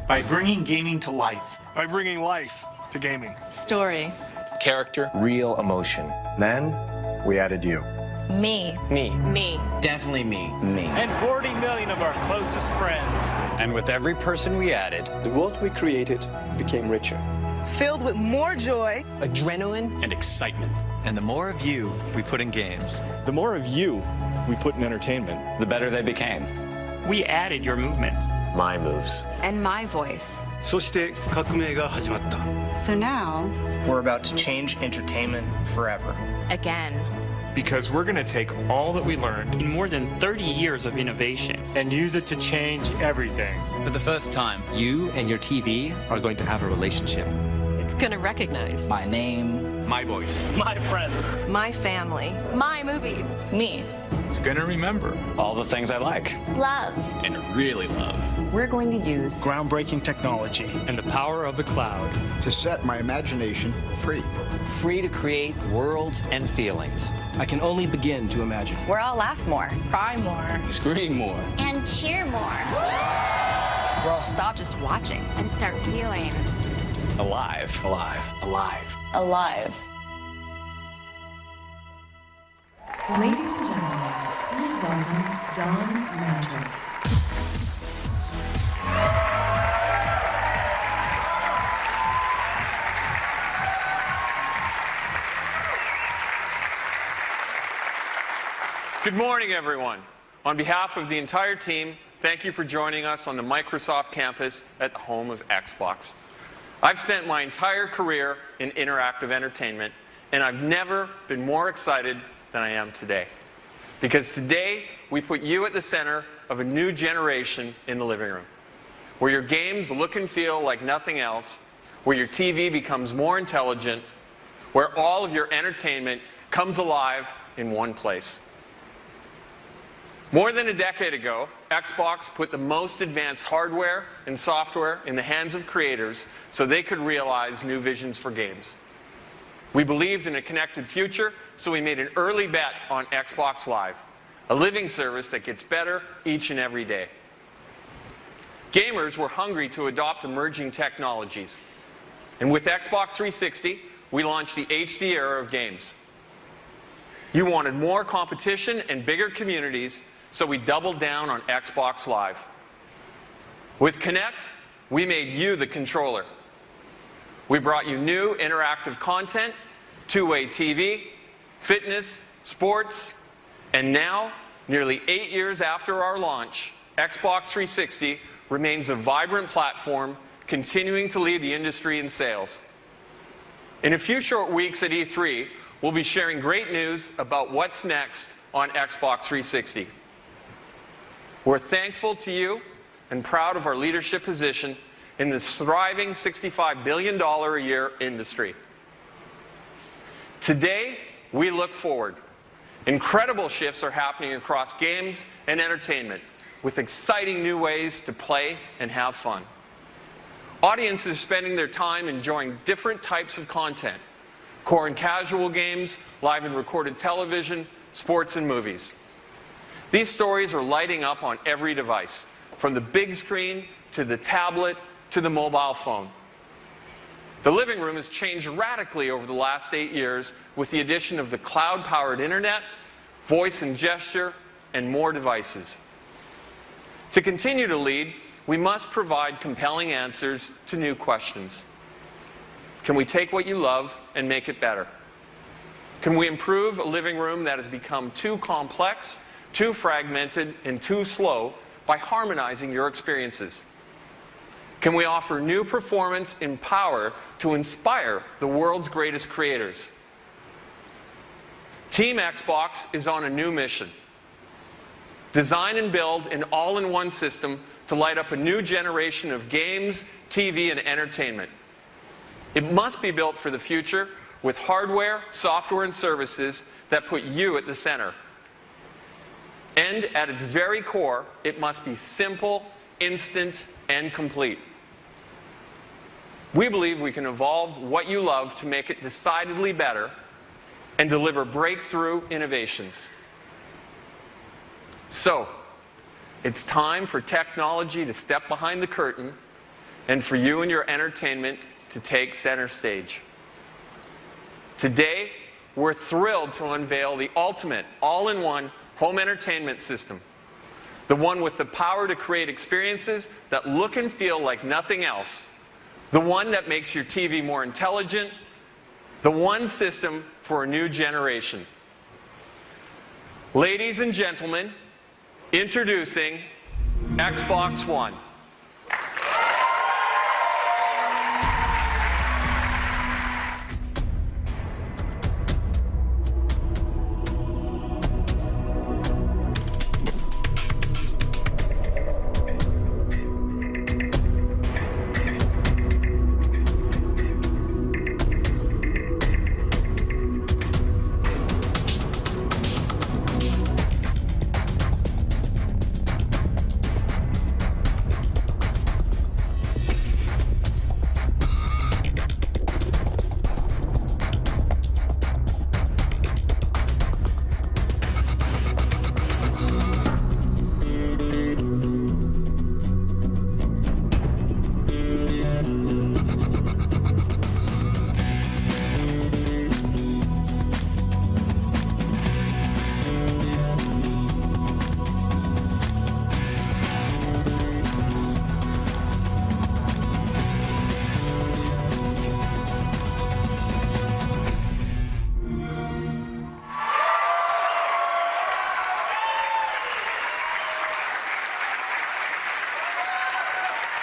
By bringing gaming to life. By bringing life to gaming. Story. Character. Real emotion. Then we added you. Me. Me. Me. Definitely me. Me. And 40 million of our closest friends. And with every person we added, The world we created became richer. Filled with more joy, Adrenaline. And excitement. And the more of you we put in games, The more of you we put in entertainment, the better they became. We added your movements. My moves. And my voice. そして革命が始まった。 So now, we're about to change entertainment forever. again. Because we're going to take all that we learned In more than 30 years of innovation. And use it to change everything. for the first time, you and your TV are going to have a relationship. it's gonna recognize My name, my voice. My friends. my family. My movies. Me. It's going to remember. All the things I like. Love. And really love. We're going to use Groundbreaking technology. And the power of the cloud. to set my imagination free. Free to create worlds and feelings. I can only begin to imagine. Where I'll laugh more. Cry more. Scream more. And cheer more. Where I'll stop Just watching. And start feeling. Alive. Alive. Alive. Alive. Ladies and gentlemen, please welcome Don Magic. Good morning, everyone. On behalf of the entire team, thank you for joining us on the Microsoft campus at the home of Xbox. I've spent my entire career in interactive entertainment, and I've never been more excited than I am today. Because today, we put you at the center of a new generation in the living room, where your games look and feel like nothing else, where your TV becomes more intelligent, where all of your entertainment comes alive in one place. More than a decade ago, Xbox put the most advanced hardware and software in the hands of creators so they could realize new visions for games. We believed in a connected future, so we made an early bet on Xbox Live, a living service that gets better each and every day. Gamers were hungry to adopt emerging technologies. And with Xbox 360, we launched the HD era of games. You wanted more competition and bigger communities, so we doubled down on Xbox Live. With Kinect, we made you the controller. We brought you new interactive content, two-way TV, fitness, sports, and now, nearly 8 years after our launch, Xbox 360 remains a vibrant platform, continuing to lead the industry in sales. In a few short weeks at E3, we'll be sharing great news about what's next on Xbox 360. We're thankful to you and proud of our leadership position in this thriving $65 billion a year industry. Today, we look forward. Incredible shifts are happening across games and entertainment, with exciting new ways to play and have fun. Audiences are spending their time enjoying different types of content: core and casual games, live and recorded television, sports and movies. These stories are lighting up on every device, from the big screen to the tablet to the mobile phone. The living room has changed radically over the last 8 years with the addition of the cloud-powered internet, voice and gesture, and more devices. To continue to lead, we must provide compelling answers to new questions. Can we take what you love and make it better? Can we improve a living room that has become too complex, too fragmented, and too slow by harmonizing your experiences? Can we offer new performance and power to inspire the world's greatest creators? Team Xbox is on a new mission. Design and build an all-in-one system to light up a new generation of games, TV, and entertainment. It must be built for the future with hardware, software, and services that put you at the center. And at its very core, it must be simple, instant, and complete. We believe we can evolve what you love to make it decidedly better and deliver breakthrough innovations. So, it's time for technology to step behind the curtain and for you and your entertainment to take center stage. Today, we're thrilled to unveil the ultimate all-in-one home entertainment system. The one with the power to create experiences that look and feel like nothing else. The one that makes your TV more intelligent. The one system for a new generation. Ladies and gentlemen, introducing Xbox One.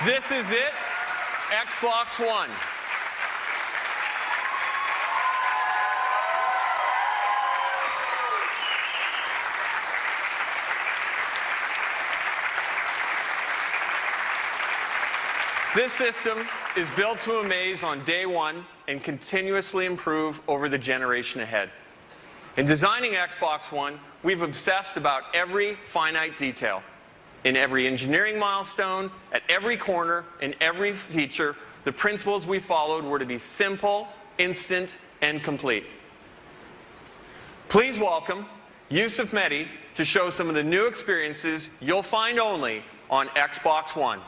This is it, Xbox One. This system is built to amaze on day one and continuously improve over the generation ahead. In designing Xbox One, we've obsessed about every finite detail. In every engineering milestone, at every corner, in every feature, the principles we followed were to be simple, instant, and complete. Please welcome Yusuf Mehdi to show some of the new experiences you'll find only on Xbox One.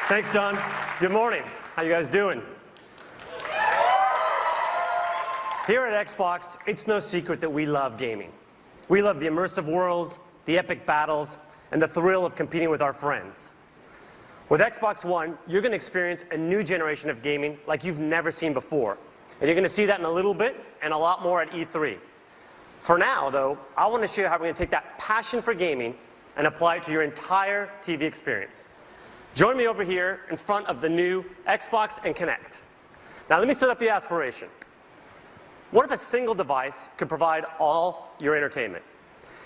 Thanks, Don. Good morning. How you guys doing? Here at Xbox, it's no secret that we love gaming. We love the immersive worlds, the epic battles, and the thrill of competing with our friends. With Xbox One, you're going to experience a new generation of gaming like you've never seen before. And you're going to see that in a little bit and a lot more at E3. For now, though, I want to show you how we're going to take that passion for gaming and apply it to your entire TV experience. Join me over here in front of the new Xbox and Kinect. Now let me set up the aspiration. What if a single device could provide all your entertainment?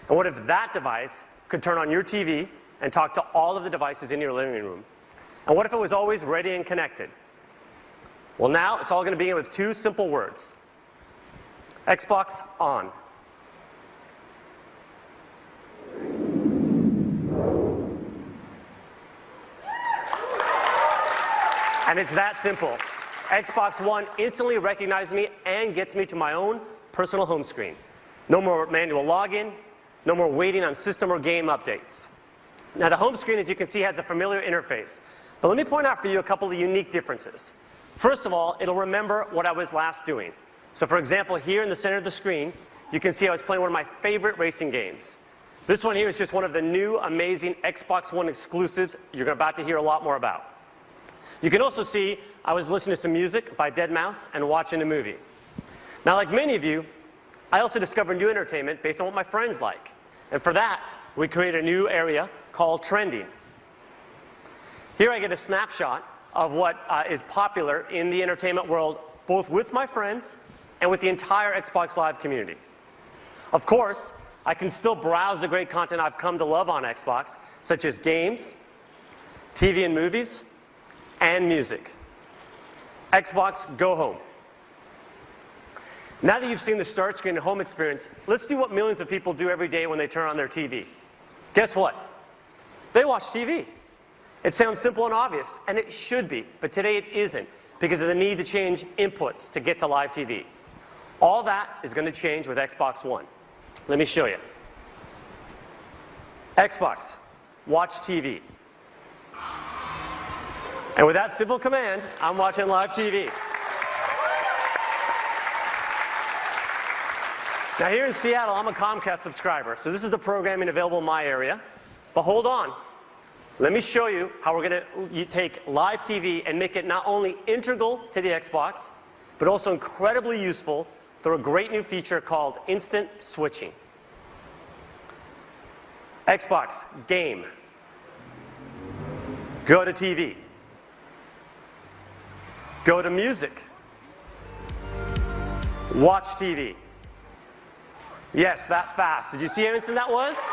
And what if that device could turn on your TV and talk to all of the devices in your living room? And what if it was always ready and connected? Well, now it's all going to begin with two simple words. Xbox on. And it's that simple. Xbox One instantly recognizes me and gets me to my own personal home screen. No more manual login, no more waiting on system or game updates. Now the home screen, as you can see, has a familiar interface. But let me point out for you a couple of unique differences. First of all, it'll remember what I was last doing. So for example, here in the center of the screen, you can see I was playing one of my favorite racing games. This one here is just one of the new amazing Xbox One exclusives you're about to hear a lot more about. You can also see I was listening to some music by deadmau5 and watching a movie. Now, like many of you, I also discovered new entertainment based on what my friends like. And for that, we created a new area called Trending. Here I get a snapshot of what is popular in the entertainment world, both with my friends and with the entire Xbox Live community. Of course, I can still browse the great content I've come to love on Xbox, such as games, TV and movies, and music. Xbox Go Home. Now that you've seen the start screen and home experience, let's do what millions of people do every day when they turn on their TV. Guess what? They watch TV. It sounds simple and obvious, and it should be, but today it isn't because of the need to change inputs to get to live TV. All that is going to change with Xbox One. Let me show you. Xbox, watch TV. And with that simple command, I'm watching live TV. Now here in Seattle, I'm a Comcast subscriber, so this is the programming available in my area. But hold on. Let me show you how we're going to take live TV and make it not only integral to the Xbox, but also incredibly useful through a great new feature called instant switching. Xbox, game. Go to TV. Go to music. Watch TV. Yes, that fast. Did you see how instant that was?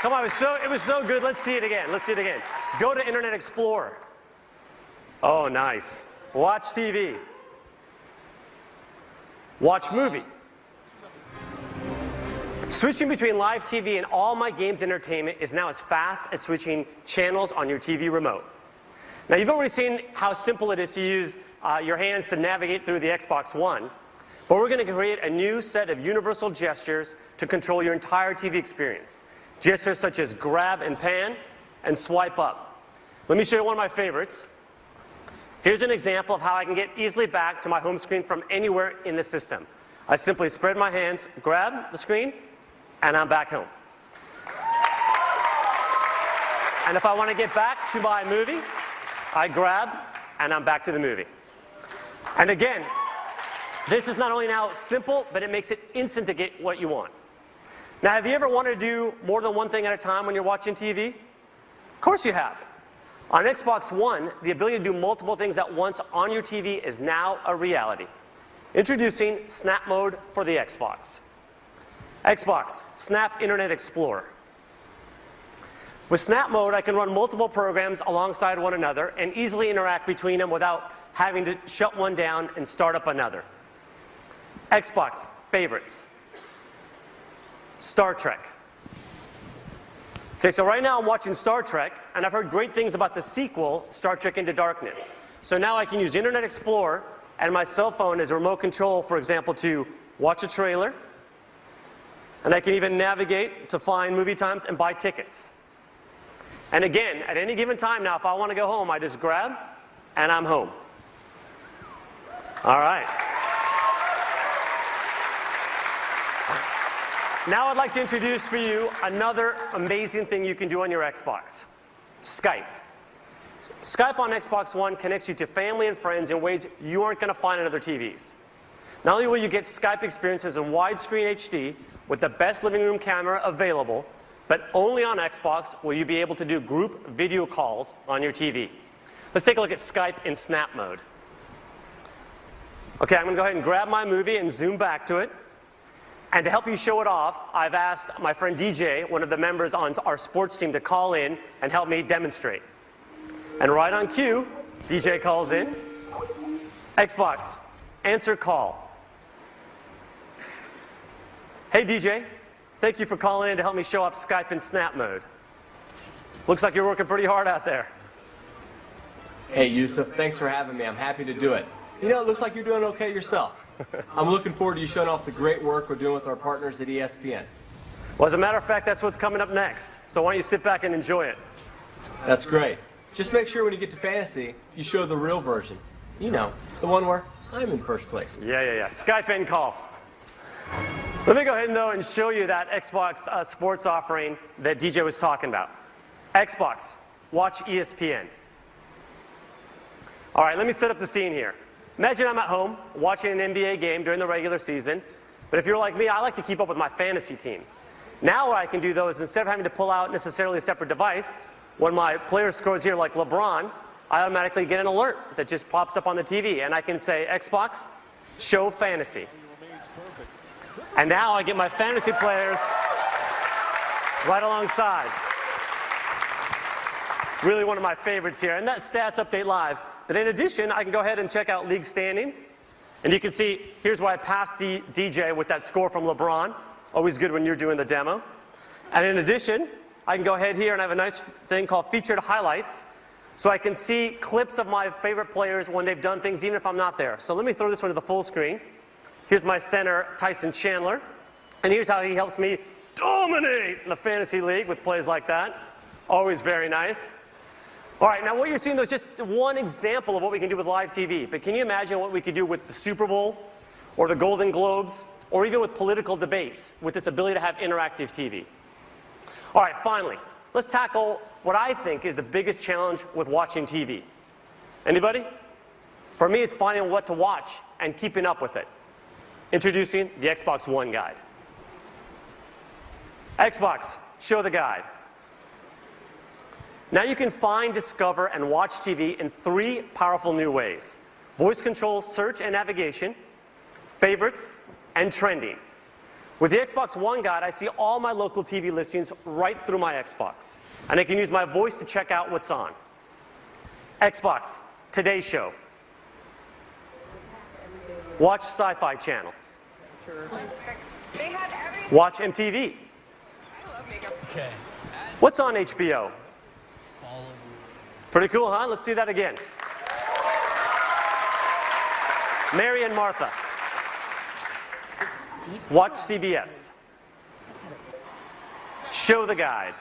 Come on, it was so good. Let's see it again. Let's see it again. Go to Internet Explorer. Oh, nice. Watch TV. Watch movie. Switching between live TV and all my games entertainment is now as fast as switching channels on your TV remote. Now, you've already seen how simple it is to use your hands to navigate through the Xbox One, but we're going to create a new set of universal gestures to control your entire TV experience. Gestures such as grab and pan and swipe up. Let me show you one of my favorites. Here's an example of how I can get easily back to my home screen from anywhere in the system. I simply spread my hands, grab the screen, and I'm back home. And if I want to get back to my movie, I grab and I'm back to the movie. And again, this is not only now simple, but it makes it instant to get what you want. Now, have you ever wanted to do more than one thing at a time when you're watching TV? Of course you have. On Xbox One, the ability to do multiple things at once on your TV is now a reality. Introducing Snap Mode for the Xbox. Xbox, Snap Internet Explorer. With Snap Mode, I can run multiple programs alongside one another and easily interact between them without having to shut one down and start up another. Xbox, Favorites. Star Trek. Okay, so right now I'm watching Star Trek, and I've heard great things about the sequel, Star Trek Into Darkness. So now I can use Internet Explorer and my cell phone as a remote control, for example, to watch a trailer, and I can even navigate to find movie times and buy tickets. And again, at any given time now, if I want to go home, I just grab, and I'm home. All right. Now I'd like to introduce for you another amazing thing you can do on your Xbox. Skype. Skype on Xbox One connects you to family and friends in ways you aren't going to find on other TVs. Not only will you get Skype experiences in widescreen HD with the best living room camera available, but only on Xbox will you be able to do group video calls on your TV. Let's take a look at Skype in Snap Mode. Okay, I'm going to go ahead and grab my movie and zoom back to it. And to help you show it off, I've asked my friend DJ, one of the members on our sports team, to call in and help me demonstrate. And right on cue, DJ calls in. Xbox, answer call. Hey DJ, thank you for calling in to help me show off Skype in Snap Mode. Looks like you're working pretty hard out there. Hey Yusuf, thanks for having me. I'm happy to do it. You know, it looks like you're doing okay yourself. I'm looking forward to you showing off the great work we're doing with our partners at ESPN. Well, as a matter of fact, that's what's coming up next. So why don't you sit back and enjoy it? That's great. Just make sure when you get to fantasy, you show the real version. You know, the one where I'm in first place. Yeah. Skype in call. Let me go ahead, though, and show you that Xbox sports offering that DJ was talking about. Xbox, watch ESPN. All right, let me set up the scene here. Imagine I'm at home watching an NBA game during the regular season, but if you're like me, I like to keep up with my fantasy team. Now what I can do, though, is instead of having to pull out necessarily a separate device, when my player scores here like LeBron, I automatically get an alert that just pops up on the TV, and I can say, Xbox, show fantasy. And now I get my fantasy players right alongside. Really one of my favorites here, and that's Stats Update Live. But in addition, I can go ahead and check out league standings. And you can see, here's where I passed DJ with that score from LeBron. Always good when you're doing the demo. And in addition, I can go ahead here and I have a nice thing called Featured Highlights. So I can see clips of my favorite players when they've done things, even if I'm not there. So let me throw this one to the full screen. Here's my center, Tyson Chandler. And here's how he helps me dominate the fantasy league with plays like that. Always very nice. All right, now what you're seeing though is just one example of what we can do with live TV. But can you imagine what we could do with the Super Bowl or the Golden Globes or even with political debates with this ability to have interactive TV? All right, finally, let's tackle what I think is the biggest challenge with watching TV. Anybody? For me, it's finding what to watch and keeping up with it. Introducing the Xbox One Guide. Xbox, show the guide. Now you can find, discover, and watch TV in 3 powerful new ways. Voice control, search and navigation, favorites, and trending. With the Xbox One Guide, I see all my local TV listings right through my Xbox. And I can use my voice to check out what's on. Xbox, Today Show. Watch Sci-Fi Channel. Watch MTV. What's on HBO? Pretty cool, huh? Let's see that again. Mary and Martha. Watch CBS. Show the guide.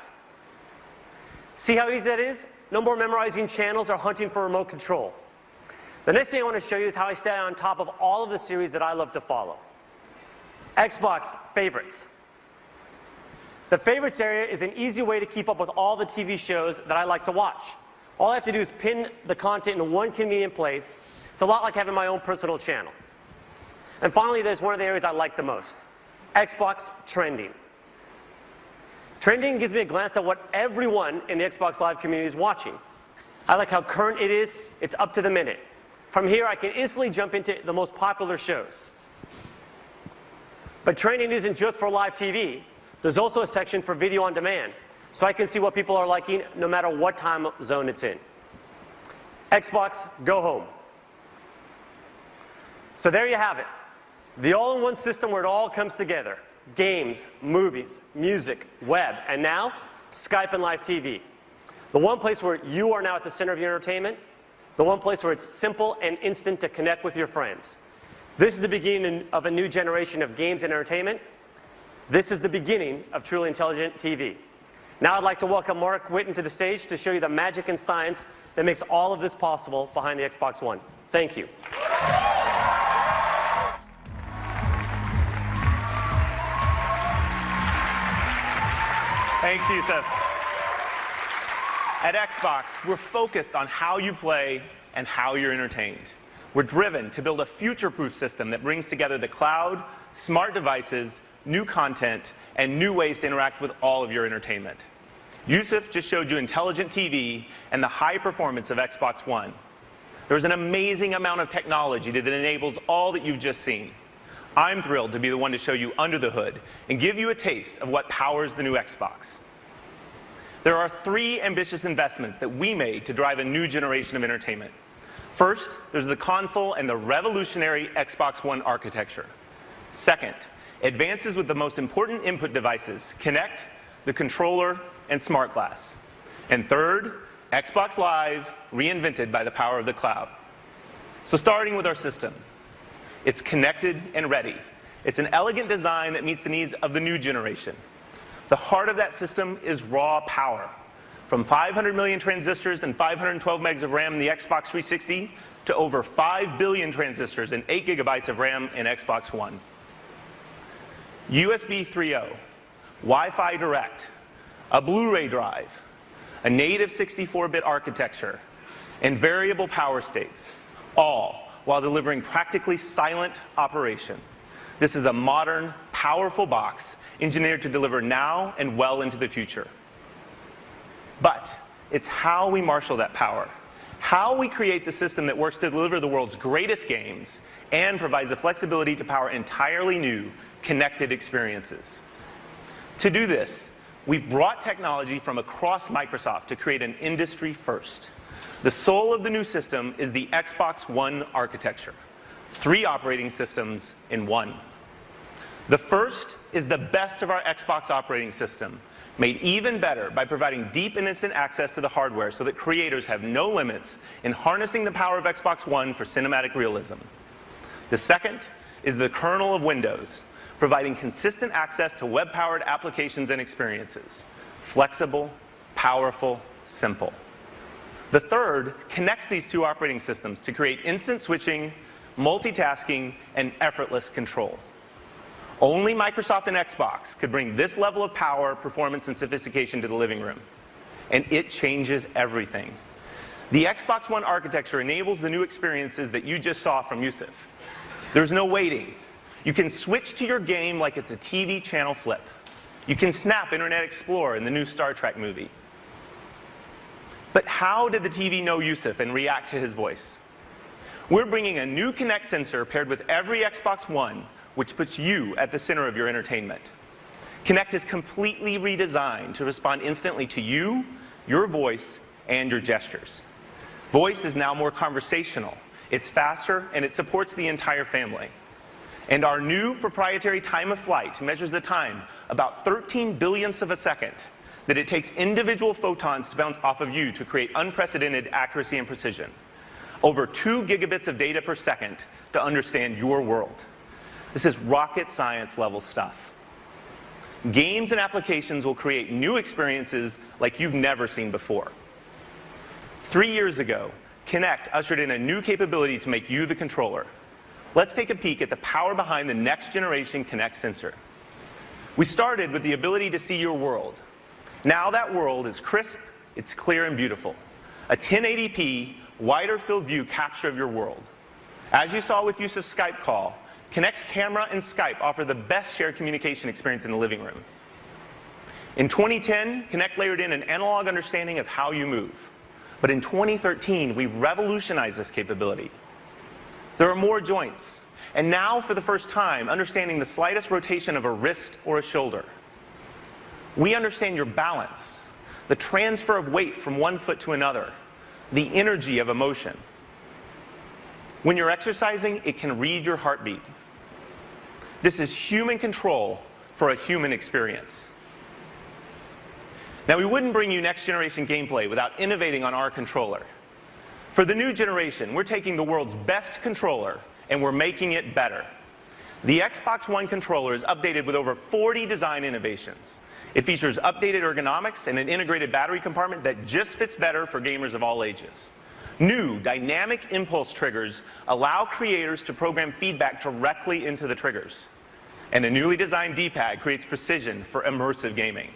See how easy that is? No more memorizing channels or hunting for remote control. The next thing I want to show you is how I stay on top of all of the series that I love to follow. Xbox Favorites. The favorites area is an easy way to keep up with all the TV shows that I like to watch. All I have to do is pin the content in one convenient place. It's a lot like having my own personal channel. And finally, there's one of the areas I like the most. Xbox Trending. Trending gives me a glance at what everyone in the Xbox Live community is watching. I like how current it is. It's up to the minute. From here, I can instantly jump into the most popular shows. But trending isn't just for live TV. There's also a section for video on demand, so I can see what people are liking no matter what time zone it's in. Xbox Go Home. So there you have it. The all-in-one system where it all comes together. Games, movies, music, web, and now, Skype and live TV. The one place where you are now at the center of your entertainment. The one place where it's simple and instant to connect with your friends. This is the beginning of a new generation of games and entertainment. This is the beginning of truly intelligent TV. Now I'd like to welcome Mark Whitten to the stage to show you the magic and science that makes all of this possible behind the Xbox One. Thank you. Thanks, Yusuf. At Xbox, we're focused on how you play and how you're entertained. We're driven to build a future-proof system that brings together the cloud, smart devices, new content, and new ways to interact with all of your entertainment. Yusuf just showed you intelligent TV and the high performance of Xbox One. There's an amazing amount of technology that enables all that you've just seen. I'm thrilled to be the one to show you under the hood and give you a taste of what powers the new Xbox. There are 3 ambitious investments that we made to drive a new generation of entertainment. First, there's the console and the revolutionary Xbox One architecture. Second, advances with the most important input devices, Kinect, the controller, and Smart Glass. And third, Xbox Live, reinvented by the power of the cloud. So starting with our system. It's connected and ready. It's an elegant design that meets the needs of the new generation. The heart of that system is raw power. From 500 million transistors and 512 megs of RAM in the Xbox 360 to over 5 billion transistors and 8 gigabytes of RAM in Xbox One. USB 3.0, Wi-Fi Direct, a Blu-ray drive, a native 64-bit architecture, and variable power states, all while delivering practically silent operation. This is a modern, powerful box engineered to deliver now and well into the future. But it's how we marshal that power, how we create the system that works to deliver the world's greatest games and provides the flexibility to power entirely new, connected experiences. To do this, we've brought technology from across Microsoft to create an industry first. The soul of the new system is the Xbox One architecture. 3 operating systems in one. The first is the best of our Xbox operating system, made even better by providing deep and instant access to the hardware so that creators have no limits in harnessing the power of Xbox One for cinematic realism. The second is the kernel of Windows, providing consistent access to web-powered applications and experiences. Flexible, powerful, simple. The third connects these two operating systems to create instant switching, multitasking, and effortless control. Only Microsoft and Xbox could bring this level of power, performance, and sophistication to the living room. And it changes everything. The Xbox One architecture enables the new experiences that you just saw from Yusuf. There's no waiting. You can switch to your game like it's a TV channel flip. You can snap Internet Explorer in the new Star Trek movie. But how did the TV know Yusuf and react to his voice? We're bringing a new Kinect sensor paired with every Xbox One, which puts you at the center of your entertainment. Kinect is completely redesigned to respond instantly to you, your voice, and your gestures. Voice is now more conversational, it's faster, and it supports the entire family. And our new proprietary time of flight measures the time about 13 billionths of a second that it takes individual photons to bounce off of you to create unprecedented accuracy and precision. Over 2 gigabits of data per second to understand your world. This is rocket science level stuff. Games and applications will create new experiences like you've never seen before. 3 years ago, Kinect ushered in a new capability to make you the controller. Let's take a peek at the power behind the next generation Kinect sensor. We started with the ability to see your world. Now that world is crisp, it's clear and beautiful. A 1080p, wider field view capture of your world. As you saw with Yusuf's Skype call, Kinect's camera and Skype offer the best shared communication experience in the living room. In 2010, Kinect layered in an analog understanding of how you move. But in 2013, we revolutionized this capability. There are more joints, and now, for the first time, understanding the slightest rotation of a wrist or a shoulder. We understand your balance, the transfer of weight from one foot to another, the energy of emotion. When you're exercising, it can read your heartbeat. This is human control for a human experience. Now, we wouldn't bring you next-generation gameplay without innovating on our controller. For the new generation, we're taking the world's best controller and we're making it better. The Xbox One controller is updated with over 40 design innovations. It features updated ergonomics and an integrated battery compartment that just fits better for gamers of all ages. New dynamic impulse triggers allow creators to program feedback directly into the triggers. And a newly designed D-pad creates precision for immersive gaming.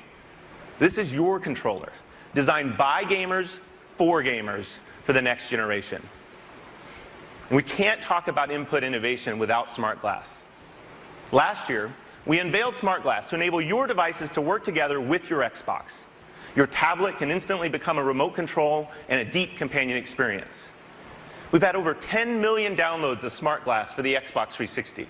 This is your controller, designed by gamers for gamers for the next generation. And we can't talk about input innovation without Smart Glass. Last year, we unveiled Smart Glass to enable your devices to work together with your Xbox. Your tablet can instantly become a remote control and a deep companion experience. We've had over 10 million downloads of Smart Glass for the Xbox 360.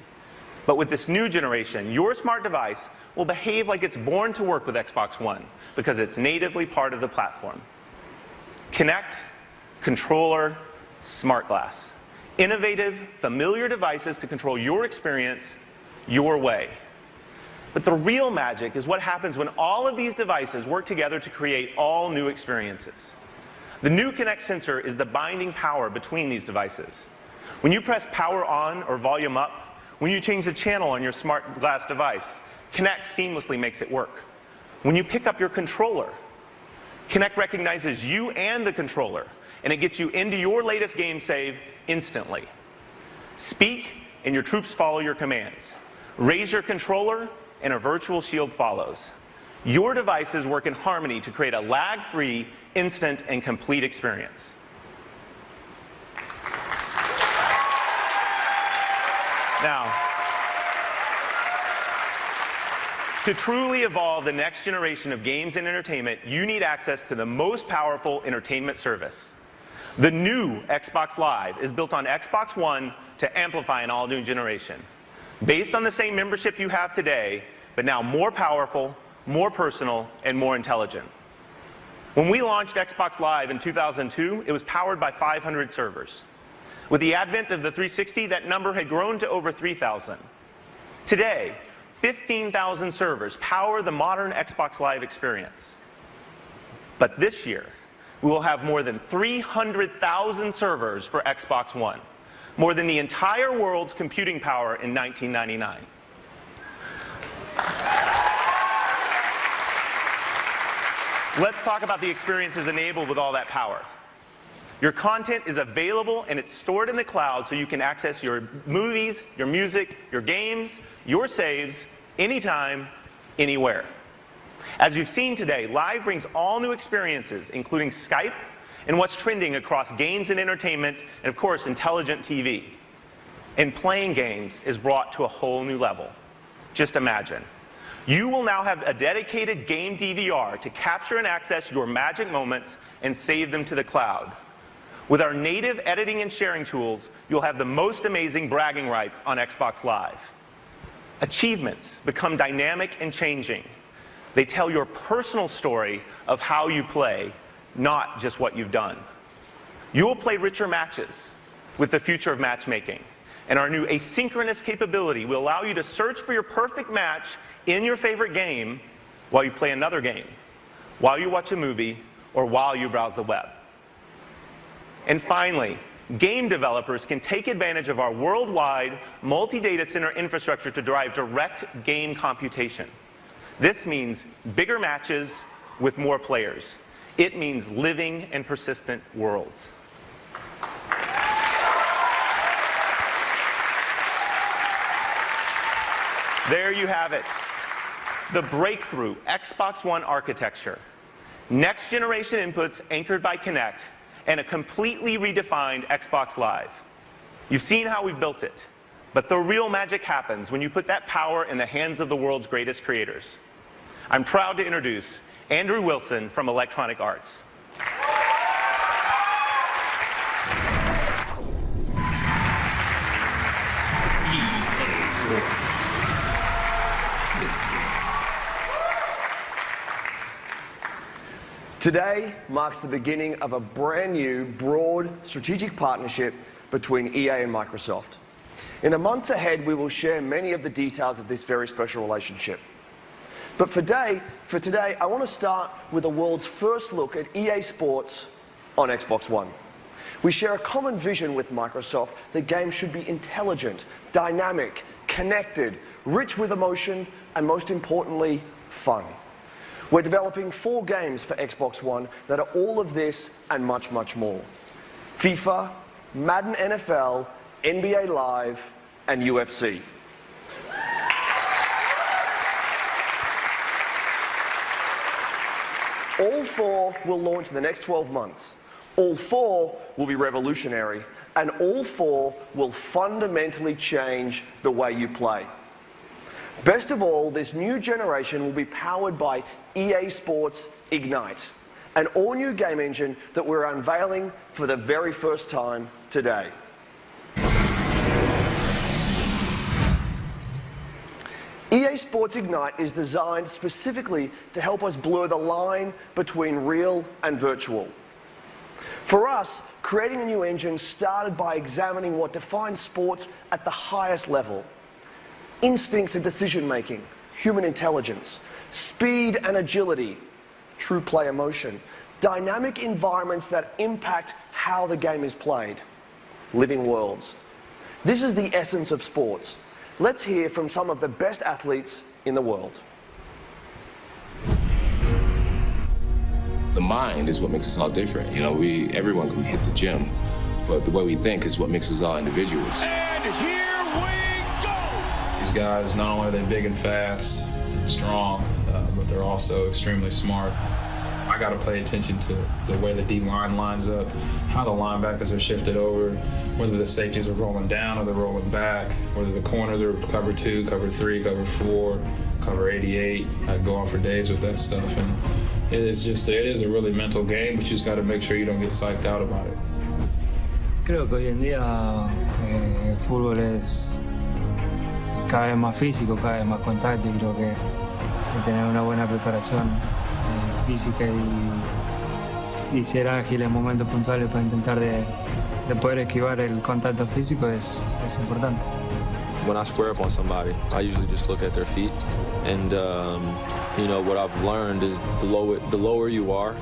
But with this new generation, your smart device will behave like it's born to work with Xbox One because it's natively part of the platform. Kinect, controller, Smart Glass. Innovative, familiar devices to control your experience your way. But the real magic is what happens when all of these devices work together to create all new experiences. The new Kinect sensor is the binding power between these devices. When you press power on or volume up, when you change the channel on your Smart Glass device, Kinect seamlessly makes it work. When you pick up your controller, Kinect recognizes you and the controller, and it gets you into your latest game save instantly. Speak, and your troops follow your commands. Raise your controller, and a virtual shield follows. Your devices work in harmony to create a lag-free, instant, and complete experience. Now, to truly evolve the next generation of games and entertainment, you need access to the most powerful entertainment service. The new Xbox Live is built on Xbox One to amplify an all-new generation. Based on the same membership you have today, but now more powerful, more personal, and more intelligent. When we launched Xbox Live in 2002, it was powered by 500 servers. With the advent of the 360, that number had grown to over 3,000. Today, 15,000 servers power the modern Xbox Live experience. But this year, we will have more than 300,000 servers for Xbox One. more than the entire world's computing power in 1999. Let's talk about the experiences enabled with all that power. Your content is available and it's stored in the cloud so you can access your movies, your music, your games, your saves, anytime, anywhere. As you've seen today, Live brings all new experiences, including Skype and what's trending across games and entertainment, and of course, intelligent TV. And playing games is brought to a whole new level. Just imagine. You will now have a dedicated game DVR to capture and access your magic moments and save them to the cloud. With our native editing and sharing tools, you'll have the most amazing bragging rights on Xbox Live. Achievements become dynamic and changing. They tell your personal story of how you play, not just what you've done. You will play richer matches with the future of matchmaking. And our new asynchronous capability will allow you to search for your perfect match in your favorite game while you play another game, while you watch a movie, or while you browse the web. And finally, game developers can take advantage of our worldwide multi-data center infrastructure to drive direct game computation. This means bigger matches with more players. It means living and persistent worlds. There you have it. The breakthrough Xbox One architecture. Next generation inputs anchored by Kinect, and a completely redefined Xbox Live. You've seen how we've built it, but the real magic happens when you put that power in the hands of the world's greatest creators. I'm proud to introduce Andrew Wilson from Electronic Arts. Today marks the beginning of a brand new, broad, strategic partnership between EA and Microsoft. In the months ahead, we will share many of the details of this very special relationship. But for today, I want to start with the world's first look at EA Sports on Xbox One. We share a common vision with Microsoft that games should be intelligent, dynamic, connected, rich with emotion, and most importantly, fun. We're developing 4 games for Xbox One that are all of this and much, much more. FIFA, Madden NFL, NBA Live, and UFC. All 4 will launch in the next 12 months. All 4 will be revolutionary, and all 4 will fundamentally change the way you play. Best of all, this new generation will be powered by EA Sports Ignite, an all-new game engine that we're unveiling for the very first time today. EA Sports Ignite is designed specifically to help us blur the line between real and virtual. For us, creating a new engine started by examining what defines sports at the highest level. Instincts and decision-making, human intelligence, speed and agility, true play emotion, dynamic environments that impact how the game is played, living worlds. This is the essence of sports. Let's hear from some of the best athletes in the world. The mind is what makes us all different. You know, everyone can hit the gym, but the way we think is what makes us all individuals. And here we go! These guys, not only are they big and fast, strong, but they're also extremely smart. I got to pay attention to the way the D-line lines up, how the linebackers are shifted over, whether the safeties are rolling down or they're rolling back, whether the corners are cover 2, cover 3, cover 4, cover 88. I go on for days with that stuff, and it is a really mental game, but you just got to make sure you don't get psyched out about it. Creo que hoy en día el fútbol es cada vez más físico, cada vez más contacto, y creo que tener una buena preparación física y ser ágil en momentos puntuales para intentar de poder esquivar el contacto físico es importante. When I square up on somebody, I usually just look at their feet, and you know, what I've learned is the lower you are,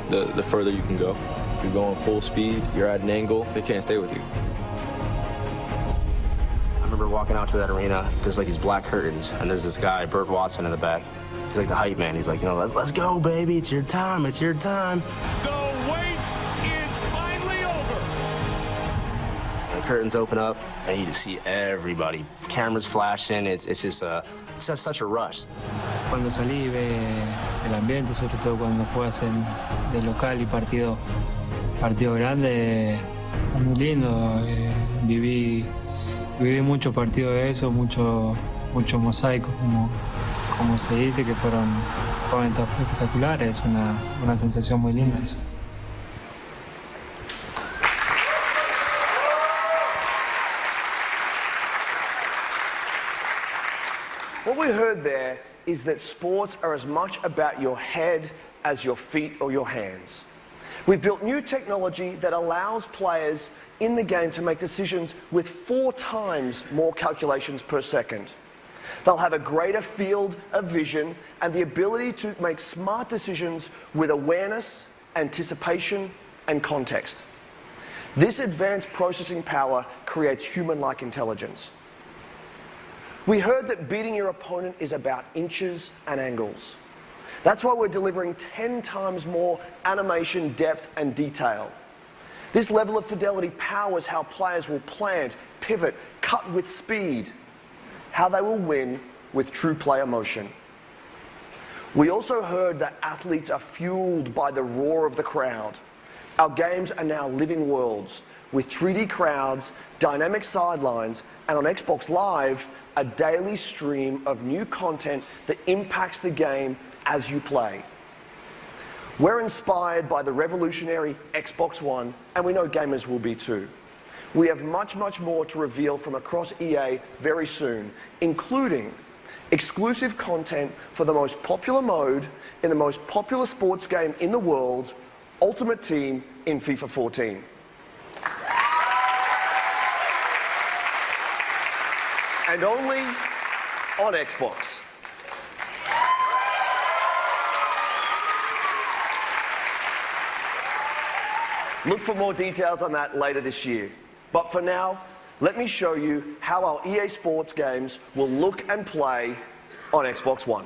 the further you can go. You're going full speed, you're at an angle, they can't stay with you. walking out to that arena, there's like these black curtains, and there's this guy, Burt Watson, in the back. He's like the hype man. He's like, you know, let's go, baby. It's your time. It's your time. The wait is finally over. And the curtains open up, and you just see everybody. Cameras flashing. It's just such a rush. Cuando salí ve el ambiente, sobre todo cuando juegas de local y partido grande, es muy lindo. Viví muchos partidos de eso, mucho mosaico, como se dice, que fueron espectaculares. Es una sensación muy linda eso. What we heard there is that sports are as much about your head as your feet or your hands. We've built new technology that allows players in the game to make decisions with 4 times more calculations per second. They'll have a greater field of vision and the ability to make smart decisions with awareness, anticipation, and context. This advanced processing power creates human-like intelligence. We heard that beating your opponent is about inches and angles. That's why we're delivering 10 times more animation, depth, and detail. This level of fidelity powers how players will plant, pivot, cut with speed, how they will win with true player motion. We also heard that athletes are fueled by the roar of the crowd. Our games are now living worlds with 3D crowds, dynamic sidelines, and on Xbox Live, a daily stream of new content that impacts the game as you play. We're inspired by the revolutionary Xbox One, and we know gamers will be too. We have much more to reveal from across EA very soon, including exclusive content for the most popular mode in the most popular sports game in the world, Ultimate Team in FIFA 14. And only on Xbox. Look for more details on that later this year. But for now, let me show you how our EA Sports games will look and play on Xbox One.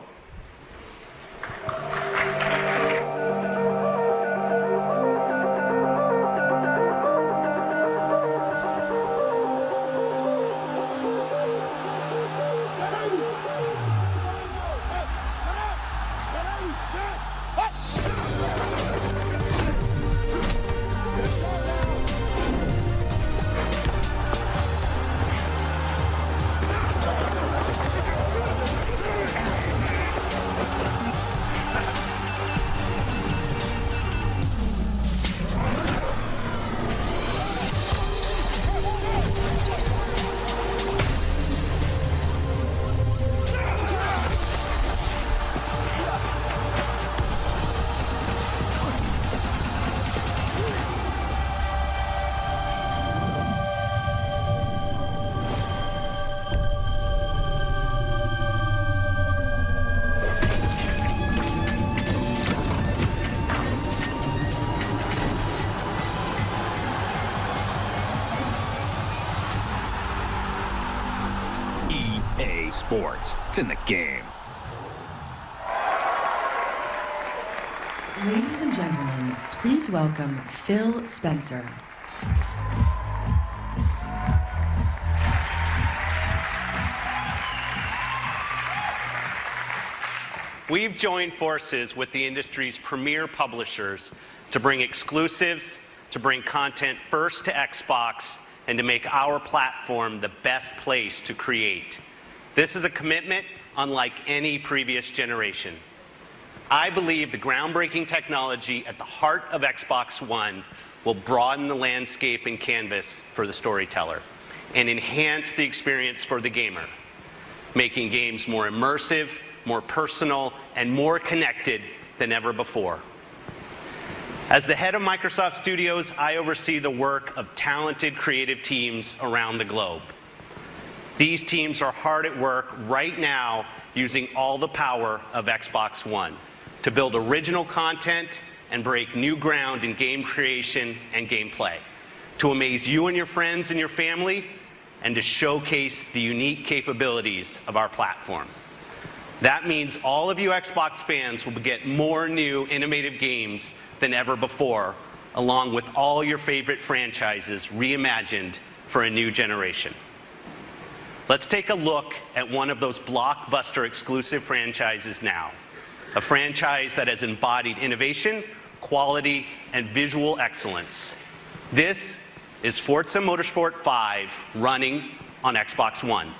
EA Sports. It's in the game. Ladies and gentlemen, please welcome Phil Spencer. We've joined forces with the industry's premier publishers to bring exclusives, to bring content first to Xbox, and to make our platform the best place to create. This is a commitment unlike any previous generation. I believe the groundbreaking technology at the heart of Xbox One will broaden the landscape and canvas for the storyteller and enhance the experience for the gamer, making games more immersive, more personal, and more connected than ever before. As the head of Microsoft Studios, I oversee the work of talented creative teams around the globe. These teams are hard at work right now using all the power of Xbox One to build original content and break new ground in game creation and gameplay, to amaze you and your friends and your family, and to showcase the unique capabilities of our platform. That means all of you Xbox fans will get more new, innovative games than ever before, along with all your favorite franchises reimagined for a new generation. Let's take a look at one of those blockbuster exclusive franchises now, a franchise that has embodied innovation, quality, and visual excellence. This is Forza Motorsport 5 running on Xbox One.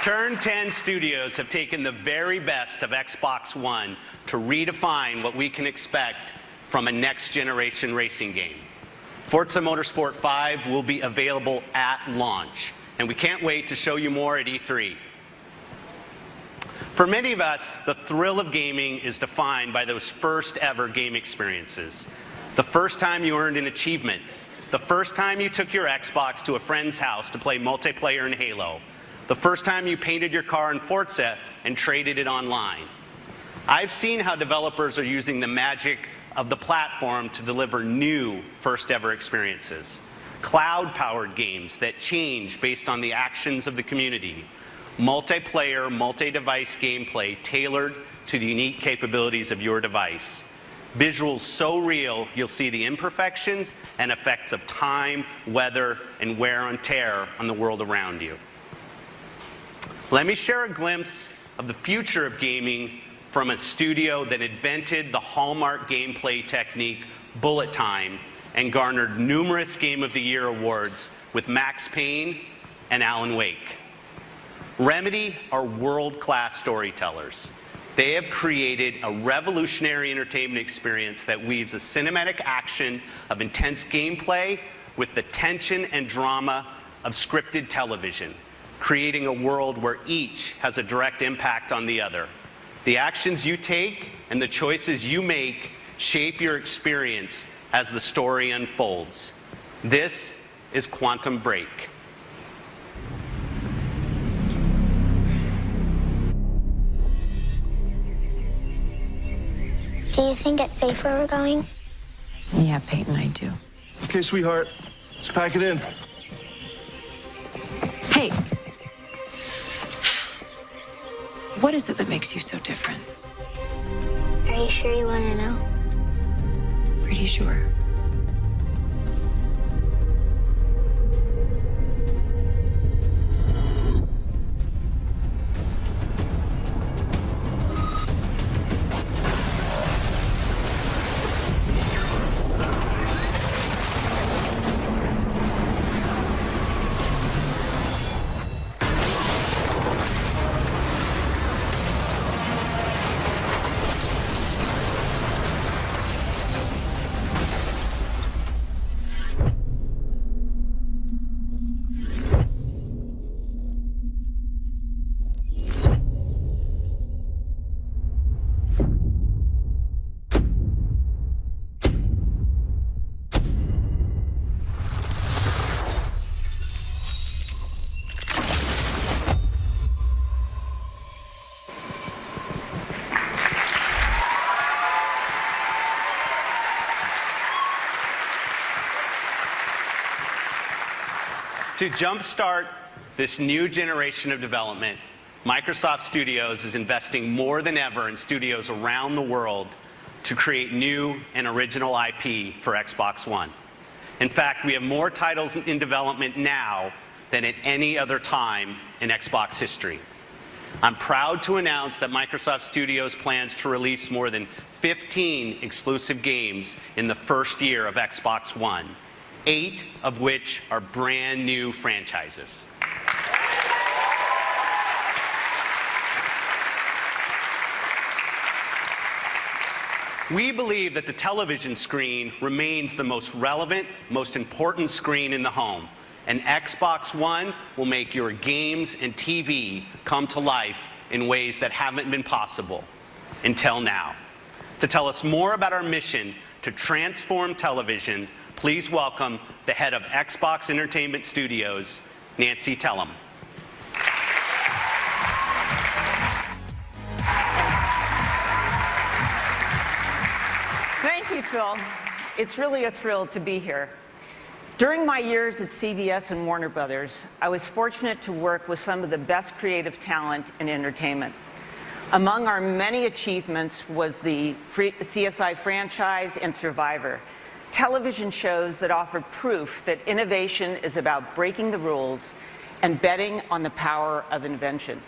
Turn 10 Studios have taken the very best of Xbox One to redefine what we can expect from a next-generation racing game. Forza Motorsport 5 will be available at launch, and we can't wait to show you more at E3. For many of us, the thrill of gaming is defined by those first-ever game experiences. The first time you earned an achievement, the first time you took your Xbox to a friend's house to play multiplayer in Halo, the first time you painted your car in Forza and traded it online. I've seen how developers are using the magic of the platform to deliver new first-ever experiences. Cloud-powered games that change based on the actions of the community. Multiplayer, multi-device gameplay tailored to the unique capabilities of your device. Visuals so real, you'll see the imperfections and effects of time, weather, and wear and tear on the world around you. Let me share a glimpse of the future of gaming from a studio that invented the hallmark gameplay technique, bullet time, and garnered numerous Game of the Year awards with Max Payne and Alan Wake. Remedy are world-class storytellers. They have created a revolutionary entertainment experience that weaves the cinematic action of intense gameplay with the tension and drama of scripted television, creating a world where each has a direct impact on the other. The actions you take and the choices you make shape your experience as the story unfolds. This is Quantum Break. Do you think it's safe where we're going? Yeah, Peyton, I do. Okay, sweetheart, let's pack it in. Hey. What is it that makes you so different? Are you sure you want to know? Pretty sure. To jumpstart this new generation of development, Microsoft Studios is investing more than ever in studios around the world to create new and original IP for Xbox One. In fact, we have more titles in development now than at any other time in Xbox history. I'm proud to announce that Microsoft Studios plans to release more than 15 exclusive games in the first year of Xbox One, 8 of which are brand new franchises. We believe that the television screen remains the most relevant, most important screen in the home, and Xbox One will make your games and TV come to life in ways that haven't been possible until now. To tell us more about our mission to transform television, please welcome the head of Xbox Entertainment Studios, Nancy Tellem. Thank you, Phil. It's really a thrill to be here. During my years at CBS and Warner Brothers, I was fortunate to work with some of the best creative talent in entertainment. Among our many achievements was the CSI franchise and Survivor, television shows that offer proof that innovation is about breaking the rules and betting on the power of invention.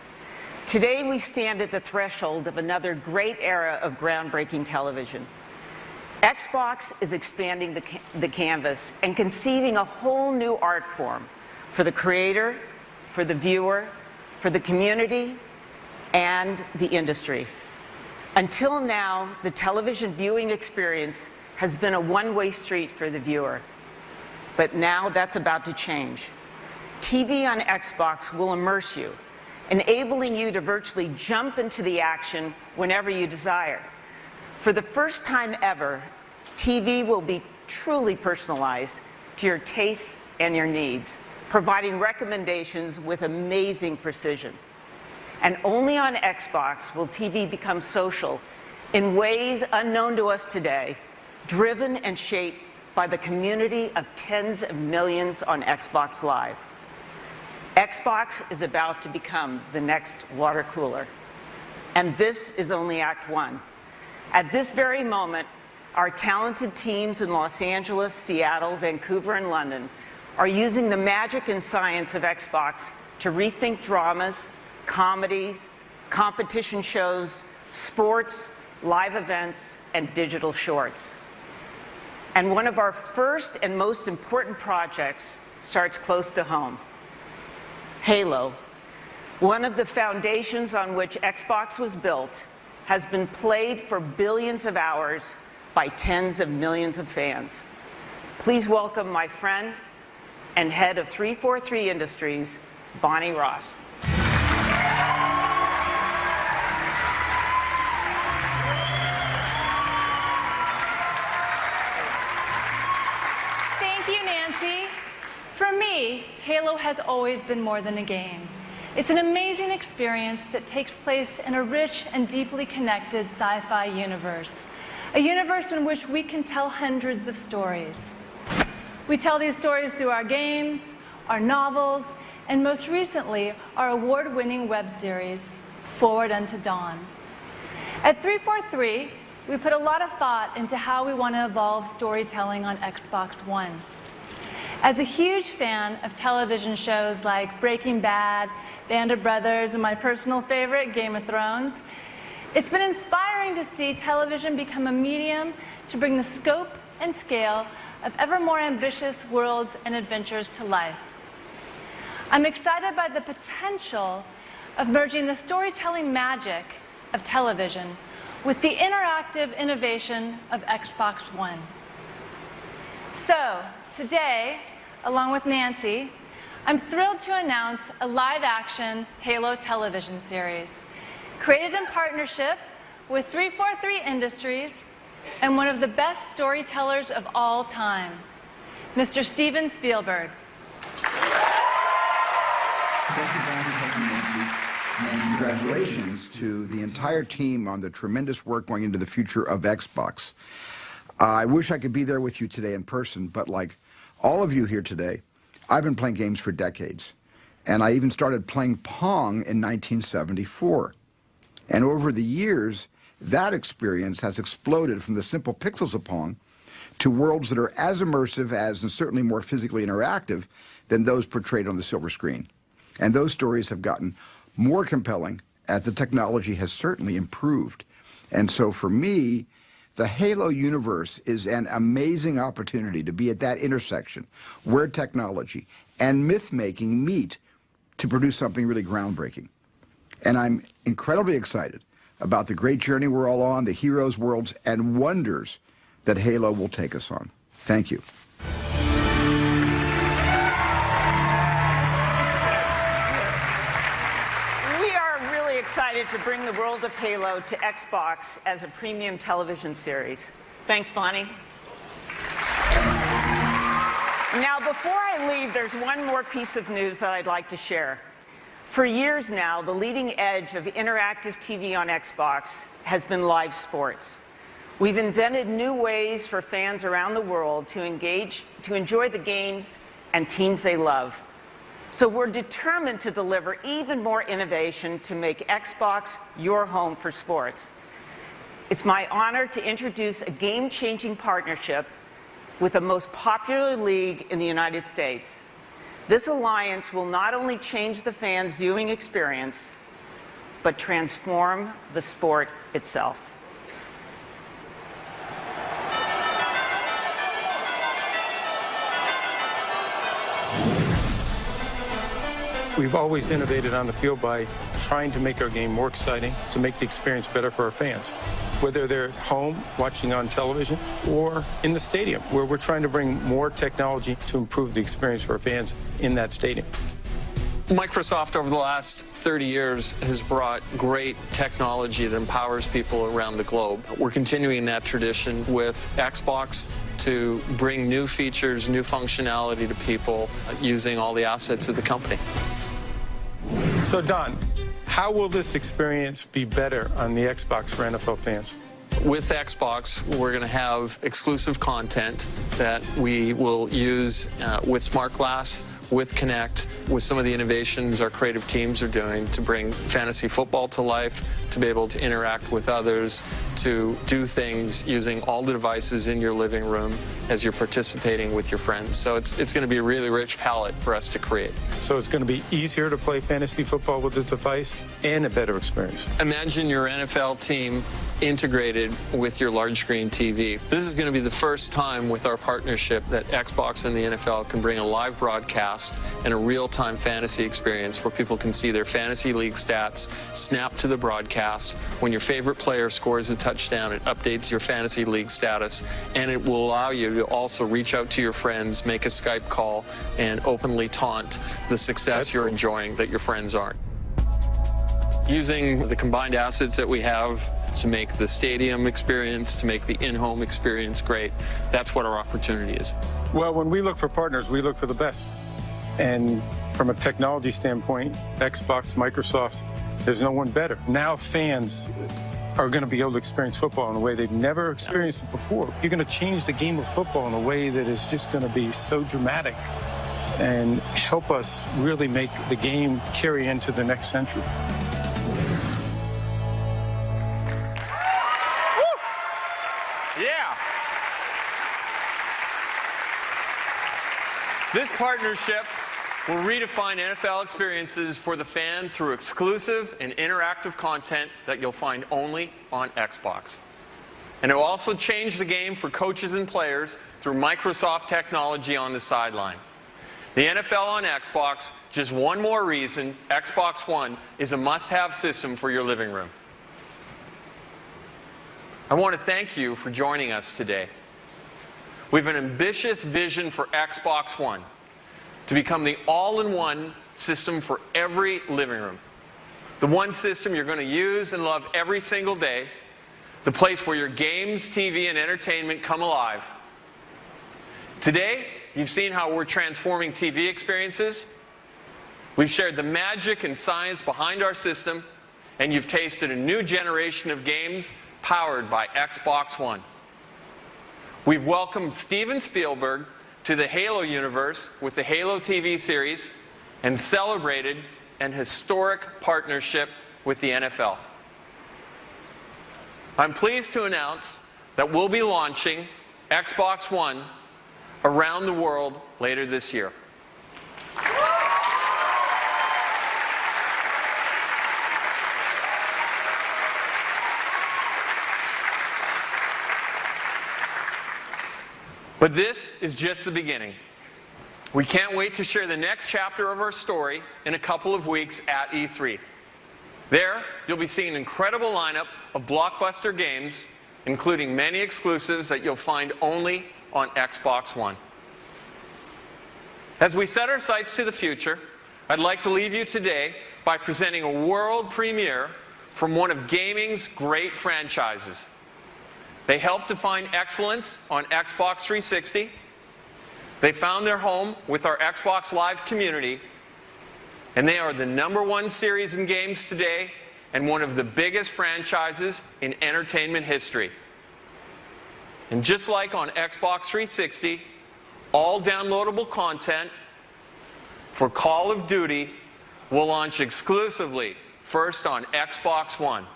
Today, we stand at the threshold of another great era of groundbreaking television. Xbox is expanding the canvas and conceiving a whole new art form for the creator, for the viewer, for the community, and the industry. Until now, the television viewing experience has been a one-way street for the viewer. But now that's about to change. TV on Xbox will immerse you, enabling you to virtually jump into the action whenever you desire. For the first time ever, TV will be truly personalized to your tastes and your needs, providing recommendations with amazing precision. And only on Xbox will TV become social in ways unknown to us today, driven and shaped by the community of tens of millions on Xbox Live. Xbox is about to become the next water cooler. And this is only Act One. At this very moment, our talented teams in Los Angeles, Seattle, Vancouver, and London are using the magic and science of Xbox to rethink dramas, comedies, competition shows, sports, live events, and digital shorts. And one of our first and most important projects starts close to home. Halo, one of the foundations on which Xbox was built, has been played for billions of hours by tens of millions of fans. Please welcome my friend and head of 343 Industries, Bonnie Ross. Thank you, Nancy. For me, Halo has always been more than a game. It's an amazing experience that takes place in a rich and deeply connected sci-fi universe, a universe in which we can tell hundreds of stories. We tell these stories through our games, our novels, and most recently, our award-winning web series, Forward Unto Dawn. At 343, we put a lot of thought into how we want to evolve storytelling on Xbox One. As a huge fan of television shows like Breaking Bad, Band of Brothers, and my personal favorite, Game of Thrones, it's been inspiring to see television become a medium to bring the scope and scale of ever more ambitious worlds and adventures to life. I'm excited by the potential of merging the storytelling magic of television with the interactive innovation of Xbox One. So, today, along with Nancy, I'm thrilled to announce a live-action Halo television series, created in partnership with 343 Industries and one of the best storytellers of all time, Mr. Steven Spielberg. Thank you, Bonnie. Thank you, Nancy. And congratulations to the entire team on the tremendous work going into the future of Xbox. I wish I could be there with you today in person, but like all of you here today, I've been playing games for decades. And I even started playing Pong in 1974. And over the years, that experience has exploded from the simple pixels of Pong to worlds that are as immersive as, and certainly more physically interactive than those portrayed on the silver screen. And those stories have gotten more compelling as the technology has certainly improved. And so for me, the Halo universe is an amazing opportunity to be at that intersection where technology and myth-making meet to produce something really groundbreaking. And I'm incredibly excited about the great journey we're all on, the heroes, worlds, and wonders that Halo will take us on. Thank you. We are really excited to bring the world of Halo to Xbox as a premium television series. Thanks, Bonnie. Now, before I leave, there's one more piece of news that I'd like to share. For years now, the leading edge of interactive TV on Xbox has been live sports. We've invented new ways for fans around the world to enjoy the games and teams they love. So we're determined to deliver even more innovation to make Xbox your home for sports. It's my honor to introduce a game-changing partnership with the most popular league in the United States. This alliance will not only change the fans' viewing experience, but transform the sport itself. We've always innovated on the field by trying to make our game more exciting, to make the experience better for our fans. Whether they're at home watching on television or in the stadium, where we're trying to bring more technology to improve the experience for our fans in that stadium. Microsoft over the last 30 years has brought great technology that empowers people around the globe. We're continuing that tradition with Xbox to bring new features, new functionality to people using all the assets of the company. So Don, how will this experience be better on the Xbox for NFL fans? With Xbox, we're going to have exclusive content that we will use with Smart Glass, with Kinect, with some of the innovations our creative teams are doing to bring fantasy football to life, to be able to interact with others, to do things using all the devices in your living room as you're participating with your friends. So it's going to be a really rich palette for us to create. So it's going to be easier to play fantasy football with the device and a better experience. Imagine your NFL team integrated with your large screen TV. This is going to be the first time with our partnership that Xbox and the NFL can bring a live broadcast and a real-time fantasy experience where people can see their fantasy league stats snap to the broadcast. When your favorite player scores a touchdown, it updates your fantasy league status, and it will allow you to also reach out to your friends, make a Skype call, and openly taunt the success you're enjoying that your friends aren't. Using the combined assets that we have to make the stadium experience, to make the in-home experience great, that's what our opportunity is. Well, when we look for partners, we look for the best. And from a technology standpoint, Xbox, Microsoft, there's no one better. Now fans are going to be able to experience football in a way they've never experienced it before. You're going to change the game of football in a way that is just going to be so dramatic and help us really make the game carry into the next century. Yeah. This partnership will redefine NFL experiences for the fan through exclusive and interactive content that you'll find only on Xbox. And it will also change the game for coaches and players through Microsoft technology on the sideline. The NFL on Xbox, just one more reason Xbox One is a must-have system for your living room. I want to thank you for joining us today. We have an ambitious vision for Xbox One to become the all-in-one system for every living room. The one system you're going to use and love every single day, the place where your games, TV, and entertainment come alive. Today, you've seen how we're transforming TV experiences. We've shared the magic and science behind our system, and you've tasted a new generation of games powered by Xbox One. We've welcomed Steven Spielberg to the Halo universe with the Halo TV series, and celebrated an historic partnership with the NFL. I'm pleased to announce that we'll be launching Xbox One around the world later this year. But this is just the beginning. We can't wait to share the next chapter of our story in a couple of weeks at E3. There, you'll be seeing an incredible lineup of blockbuster games, including many exclusives that you'll find only on Xbox One. As we set our sights to the future, I'd like to leave you today by presenting a world premiere from one of gaming's great franchises. They helped define excellence on Xbox 360. They found their home with our Xbox Live community, and they are the #1 series in games today and one of the biggest franchises in entertainment history. And just like on Xbox 360, all downloadable content for Call of Duty will launch exclusively first on Xbox One.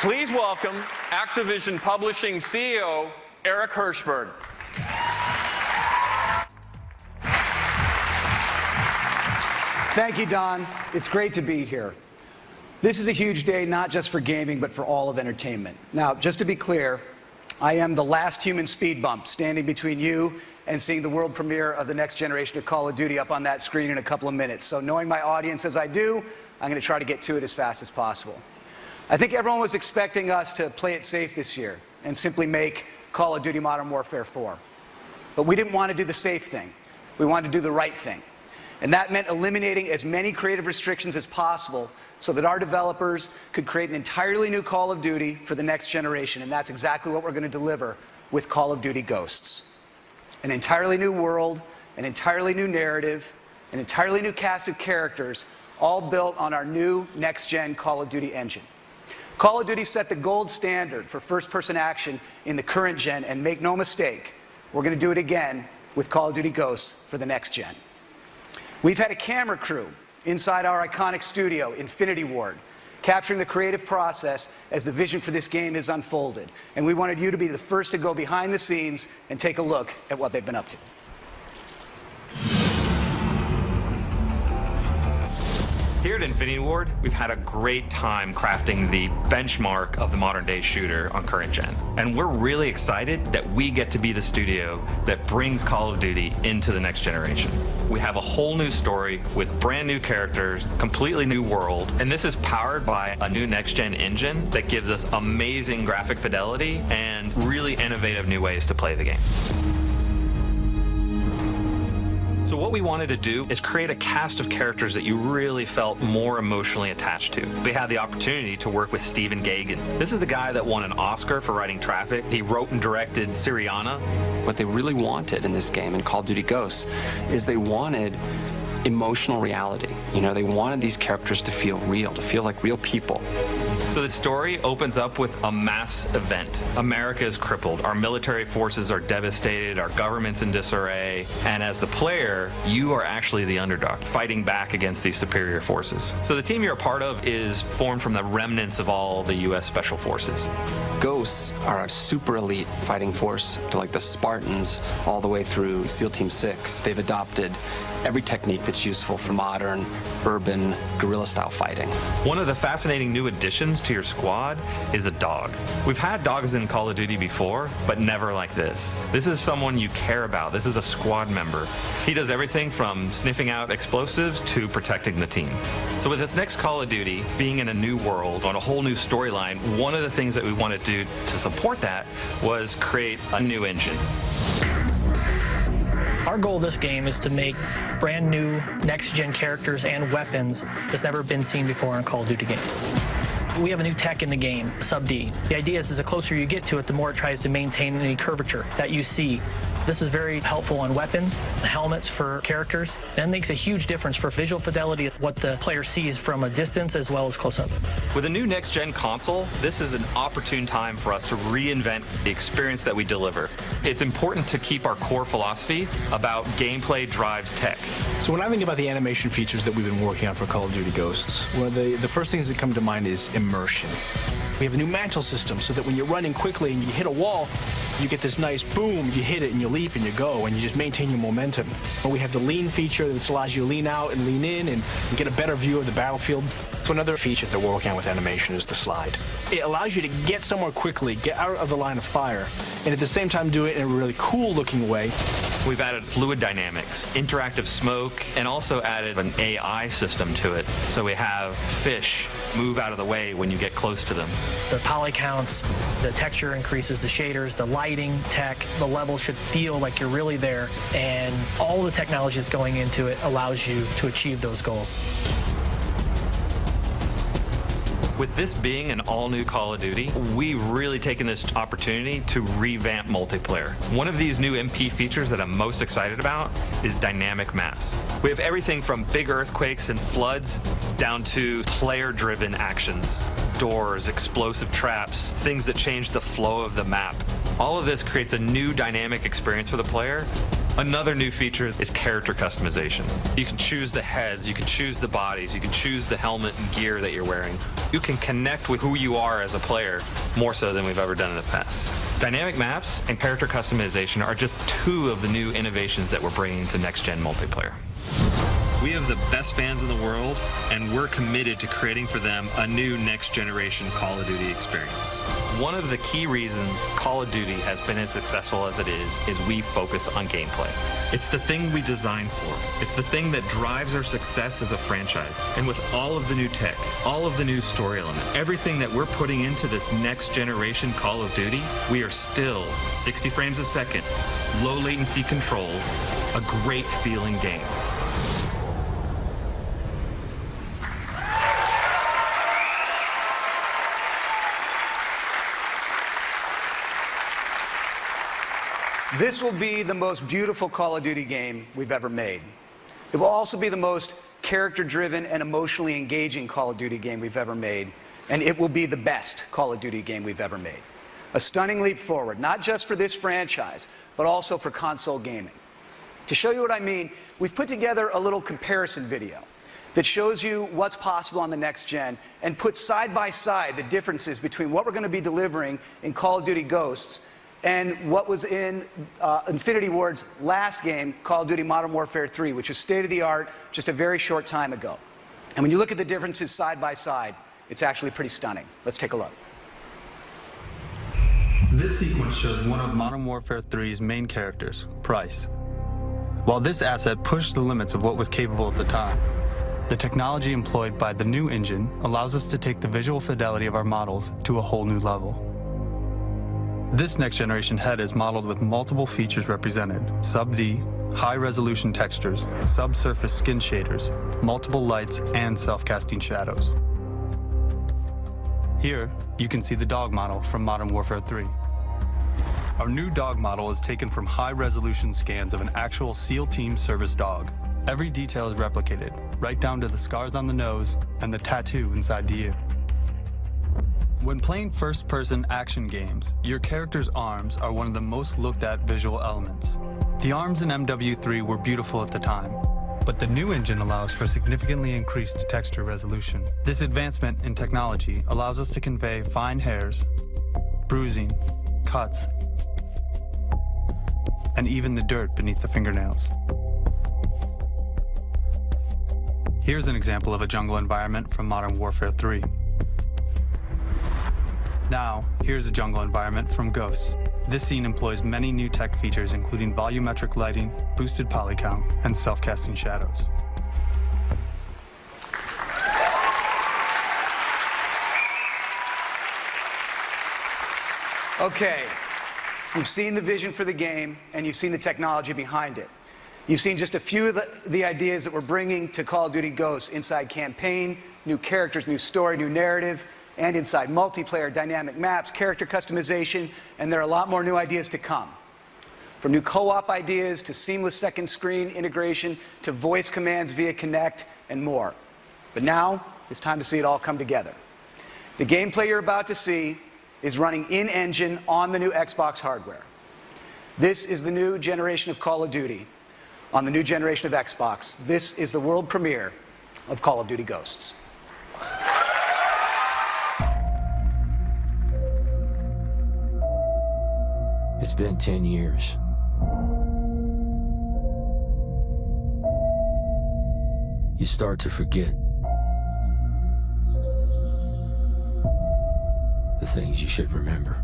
Please welcome Activision Publishing CEO Eric Hirshberg. Thank you, Don. It's great to be here. This is a huge day, not just for gaming, but for all of entertainment. Now, just to be clear, I am the last human speed bump standing between you and seeing the world premiere of the next generation of Call of Duty up on that screen in a couple of minutes. So knowing my audience as I do, I'm going to try to get to it as fast as possible. I think everyone was expecting us to play it safe this year and simply make Call of Duty Modern Warfare 4. But we didn't want to do the safe thing. We wanted to do the right thing. And that meant eliminating as many creative restrictions as possible so that our developers could create an entirely new Call of Duty for the next generation. And that's exactly what we're going to deliver with Call of Duty Ghosts. An entirely new world, an entirely new narrative, an entirely new cast of characters, all built on our new next-gen Call of Duty engine. Call of Duty set the gold standard for first-person action in the current gen, and make no mistake, we're going to do it again with Call of Duty Ghosts for the next gen. We've had a camera crew inside our iconic studio, Infinity Ward, capturing the creative process as the vision for this game is unfolded. And we wanted you to be the first to go behind the scenes and take a look at what they've been up to. Here at Infinity Ward, we've had a great time crafting the benchmark of the modern day shooter on current gen. And we're really excited that we get to be the studio that brings Call of Duty into the next generation. We have a whole new story with brand new characters, completely new world, and this is powered by a new next gen engine that gives us amazing graphic fidelity and really innovative new ways to play the game. So what we wanted to do is create a cast of characters that you really felt more emotionally attached to. We had the opportunity to work with Stephen Gaghan. This is the guy that won an Oscar for writing Traffic. He wrote and directed Syriana. What they really wanted in this game, in Call of Duty Ghosts, is they wanted emotional reality. You know, they wanted these characters to feel real, to feel like real people. So the story opens up with a mass event. America is crippled. Our military forces are devastated. Our government's in disarray. And as the player, you are actually the underdog, fighting back against these superior forces. So the team you're a part of is formed from the remnants of all the U.S. Special Forces. Ghosts are a super elite fighting force, to like the Spartans all the way through SEAL Team 6. They've adopted every technique that's useful for modern, urban, guerrilla-style fighting. One of the fascinating new additions to your squad is a dog. We've had dogs in Call of Duty before, but never like this. This is someone you care about. This is a squad member. He does everything from sniffing out explosives to protecting the team. So with this next Call of Duty, being in a new world, on a whole new storyline, one of the things that we wanted to do to support that was create a new engine. Our goal of this game is to make brand new next-gen characters and weapons that's never been seen before in a Call of Duty game. We have a new tech in the game, Sub-D. The idea is the closer you get to it, the more it tries to maintain any curvature that you see This is very helpful on weapons, helmets for characters. That makes a huge difference for visual fidelity, what the player sees from a distance as well as close up. With a new next-gen console, this is an opportune time for us to reinvent the experience that we deliver. It's important to keep our core philosophies about gameplay drives tech. So when I think about the animation features that we've been working on for Call of Duty Ghosts, one of the first things that come to mind is immersion. We have a new mantle system so that when you're running quickly and you hit a wall, you get this nice boom, you hit it and you leap and you go and you just maintain your momentum. But we have the lean feature that allows you to lean out and lean in and get a better view of the battlefield. So another feature that we're working on with animation is the slide. It allows you to get somewhere quickly, get out of the line of fire, and at the same time do it in a really cool looking way. We've added fluid dynamics, interactive smoke, and also added an AI system to it. So we have fish move out of the way when you get close to them. The poly counts, the texture increases, the shaders, the lighting, tech, the level should feel like you're really there, and all the technology that's going into it allows you to achieve those goals. With this being an all-new Call of Duty, we've really taken this opportunity to revamp multiplayer. One of these new MP features that I'm most excited about is dynamic maps. We have everything from big earthquakes and floods down to player-driven actions, doors, explosive traps, things that change the flow of the map. All of this creates a new dynamic experience for the player. Another new feature is character customization. You can choose the heads, you can choose the bodies, you can choose the helmet and gear that you're wearing. You can connect with who you are as a player more so than we've ever done in the past. Dynamic maps and character customization are just two of the new innovations that we're bringing to next-gen multiplayer. We have the best fans in the world, and we're committed to creating for them a new next-generation Call of Duty experience. One of the key reasons Call of Duty has been as successful as it is we focus on gameplay. It's the thing we designed for. It's the thing that drives our success as a franchise. And with all of the new tech, all of the new story elements, everything that we're putting into this next-generation Call of Duty, we are still 60 frames a second, low latency controls, a great feeling game. This will be the most beautiful Call of Duty game we've ever made. It will also be the most character-driven and emotionally engaging Call of Duty game we've ever made, and it will be the best Call of Duty game we've ever made. A stunning leap forward, not just for this franchise, but also for console gaming. To show you what I mean, we've put together a little comparison video that shows you what's possible on the next gen and puts side by side the differences between what we're going to be delivering in Call of Duty Ghosts and what was in Infinity Ward's last game, Call of Duty Modern Warfare 3, which was state-of-the-art just a very short time ago. And when you look at the differences side by side, it's actually pretty stunning. Let's take a look. This sequence shows one of Modern Warfare 3's main characters, Price. While this asset pushed the limits of what was capable at the time, the technology employed by the new engine allows us to take the visual fidelity of our models to a whole new level. This next-generation head is modeled with multiple features represented: sub-D, high-resolution textures, subsurface skin shaders, multiple lights, and self-casting shadows. Here, you can see the dog model from Modern Warfare 3. Our new dog model is taken from high-resolution scans of an actual SEAL Team service dog. Every detail is replicated, right down to the scars on the nose and the tattoo inside the ear. When playing first-person action games, your character's arms are one of the most looked-at visual elements. The arms in MW3 were beautiful at the time, but the new engine allows for significantly increased texture resolution. This advancement in technology allows us to convey fine hairs, bruising, cuts, and even the dirt beneath the fingernails. Here's an example of a jungle environment from Modern Warfare 3. Now, here's a jungle environment from Ghosts. This scene employs many new tech features, including volumetric lighting, boosted poly count, and self-casting shadows. Okay, you've seen the vision for the game, and you've seen the technology behind it. You've seen just a few of the ideas that we're bringing to Call of Duty Ghosts: inside campaign, new characters, new story, new narrative, and inside multiplayer, dynamic maps, character customization, and there are a lot more new ideas to come. from new co-op ideas to seamless second screen integration to voice commands via Kinect and more. But now it's time to see it all come together. The gameplay you're about to see is running in-engine on the new Xbox hardware. This is the new generation of Call of Duty on the new generation of Xbox. This is the world premiere of Call of Duty Ghosts. It's been 10 years. You start to forget the things you should remember.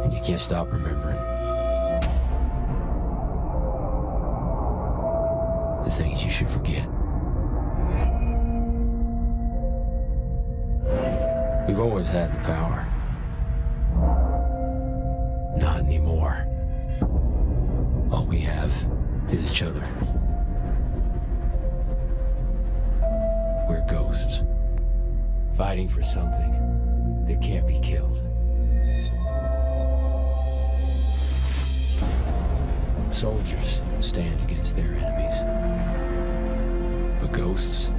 And you can't stop remembering the things you should forget. We've always had the power. Not anymore. All we have is each other. We're ghosts, fighting for something that can't be killed. Soldiers stand against their enemies, but ghosts